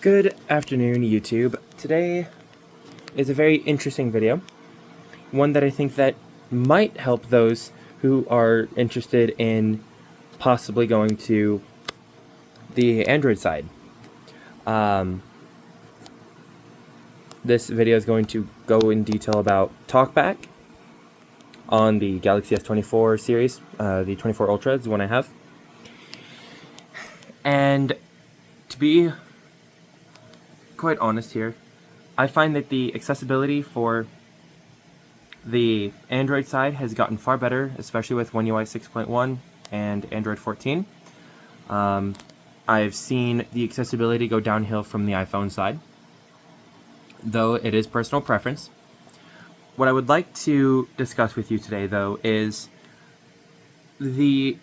Good afternoon, YouTube. Today is a very interesting video, one that I think that might help those who are interested in possibly going to the Android side. This video is going to go in detail about Talkback on the Galaxy S24 series. The 24 Ultra is the one I have. And to be quite honest here, I find that the accessibility for the Android side has gotten far better, especially with One UI 6.1 and Android 14. I've seen the accessibility go downhill from the iPhone side, though it is personal preference. What I would like to discuss with you today, though, is the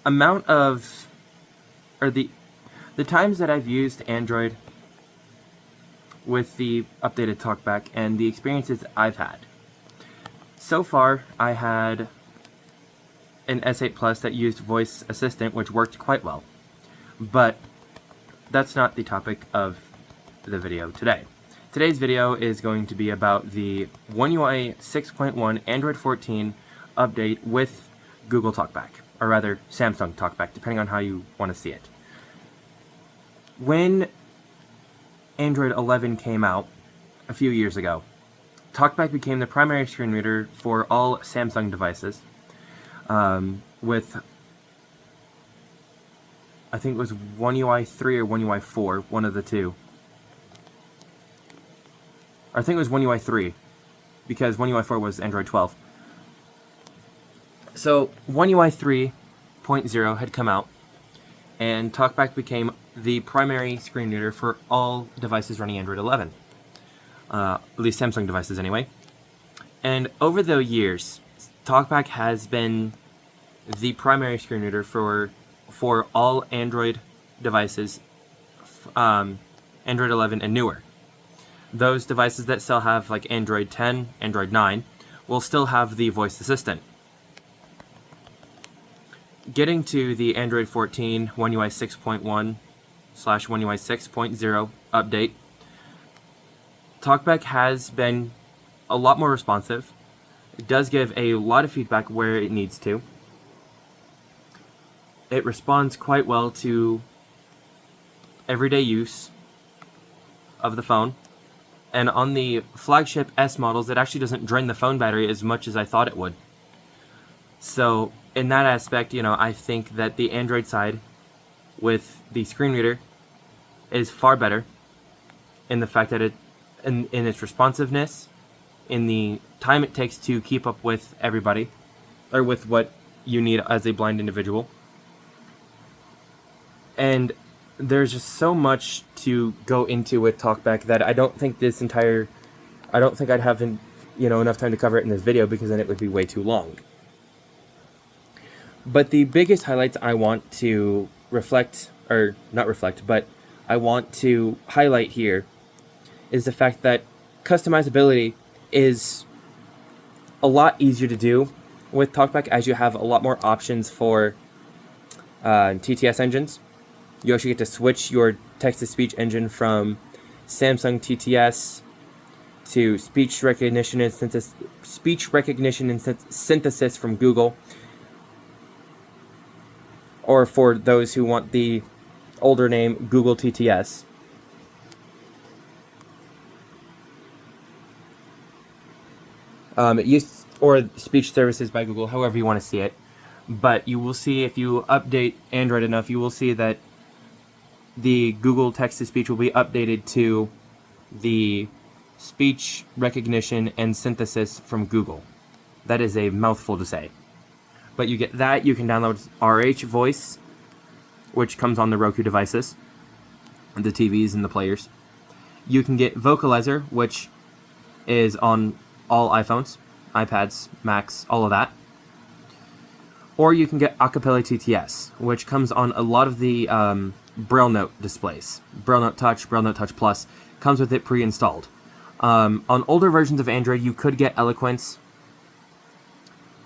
amount of, or the times that I've used Android with the updated Talkback and the experiences I've had. So far, I had an S8 Plus that used Voice Assistant, which worked quite well. But that's not the topic of the video today. Today's video is going to be about the One UI 6.1 Android 14 update with Google Talkback, or rather Samsung Talkback, depending on how you want to see it. When Android 11 came out a few years ago, Talkback became the primary screen reader for all Samsung devices, with, I think it was One UI 3 or One UI 4, one of the two. I think it was One UI 3, because One UI 4 was Android 12. So One UI 3.0 had come out, and Talkback became the primary screen reader for all devices running Android 11. At least Samsung devices anyway. And over the years, Talkback has been the primary screen reader for all Android devices, Android 11 and newer. Those devices that still have like Android 10, Android 9, will still have the voice assistant. Getting to the Android 14 One UI 6.1 / One UI 6.0 update, Talkback has been a lot more responsive. It does give a lot of feedback where it needs to. It responds quite well to everyday use of the phone. And on the flagship S models, it actually doesn't drain the phone battery as much as I thought it would. So in that aspect, I think that the Android side with the screen reader is far better in the fact that in its responsiveness, in the time it takes to keep up with everybody, or with what you need as a blind individual. And there's just so much to go into with Talkback that I don't think I'd have enough time to cover it in this video, because then it would be way too long. But the biggest highlights I want to I want to highlight here is the fact that customizability is a lot easier to do with Talkback, as you have a lot more options for TTS engines. You actually get to switch your text-to-speech engine from Samsung TTS to speech recognition and synthesis from Google, or for those who want the older name, Google TTS. Or speech services by Google, however you want to see it. But you will see, if you update Android enough, you will see that the Google text-to-speech will be updated to the speech recognition and synthesis from Google. That is a mouthful to say. But you get that. You can download RH Voice, which comes on the Roku devices, the TVs and the players. You can get Vocalizer, which is on all iPhones, iPads, Macs, all of that. Or you can get Acapella TTS, which comes on a lot of the Braille Note displays. Braille Note Touch, Braille Note Touch Plus, comes with it pre-installed. On older versions of Android, you could get Eloquence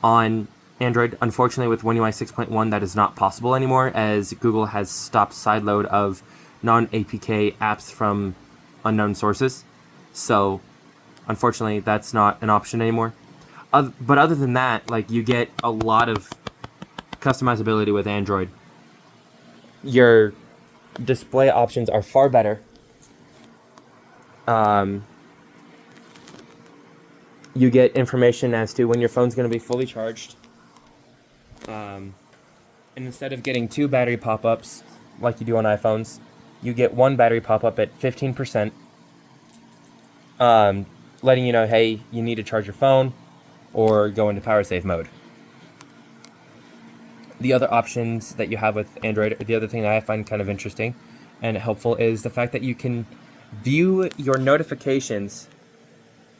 on Android. Unfortunately, with One UI 6.1, that is not possible anymore, as Google has stopped sideload of non-APK apps from unknown sources. So, unfortunately, that's not an option anymore. But other than that, like, you get a lot of customizability with Android. Your display options are far better. You get information as to when your phone's going to be fully charged. And instead of getting 2 battery pop-ups like you do on iPhones, you get 1 battery pop-up at 15%, letting you know, hey, you need to charge your phone or go into power save mode. The other options that you have with Android, the other thing that I find kind of interesting and helpful, is the fact that you can view your notifications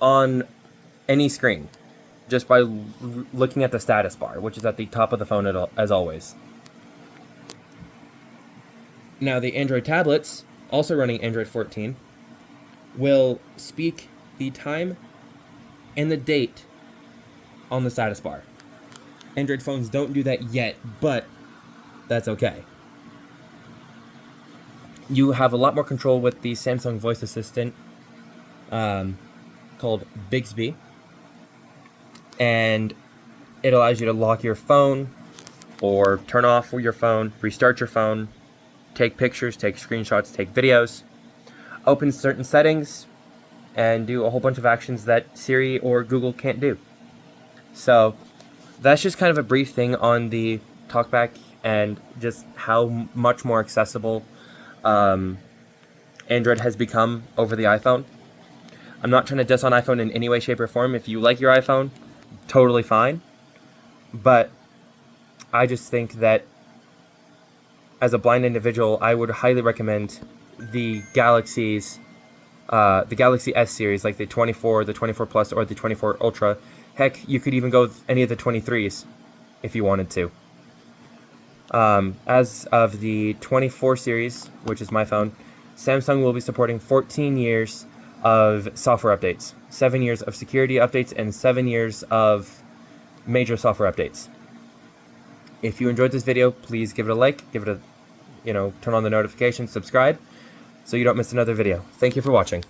on any screen just by looking at the status bar, which is at the top of the phone as always. Now, the Android tablets, also running Android 14, will speak the time and the date on the status bar. Android phones don't do that yet, but that's okay. You have a lot more control with the Samsung voice assistant called Bixby, and it allows you to lock your phone or turn off your phone, restart your phone, take pictures, take screenshots, take videos, open certain settings, and do a whole bunch of actions that Siri or Google can't do. So that's just kind of a brief thing on the Talkback and just how much more accessible Android has become over the iPhone. I'm not trying to diss on iPhone in any way, shape, or form. If you like your iPhone, totally fine. But I just think that as a blind individual, I would highly recommend the Galaxy S series, like the 24, the 24 Plus, or the 24 Ultra. Heck, you could even go with any of the 23s if you wanted to. As of the 24 series, which is my phone, Samsung will be supporting 14 years of software updates, 7 years of security updates, and 7 years of major software updates. If you enjoyed this video, please give it a like, give it a, turn on the notifications, subscribe, so you don't miss another video. Thank you for watching.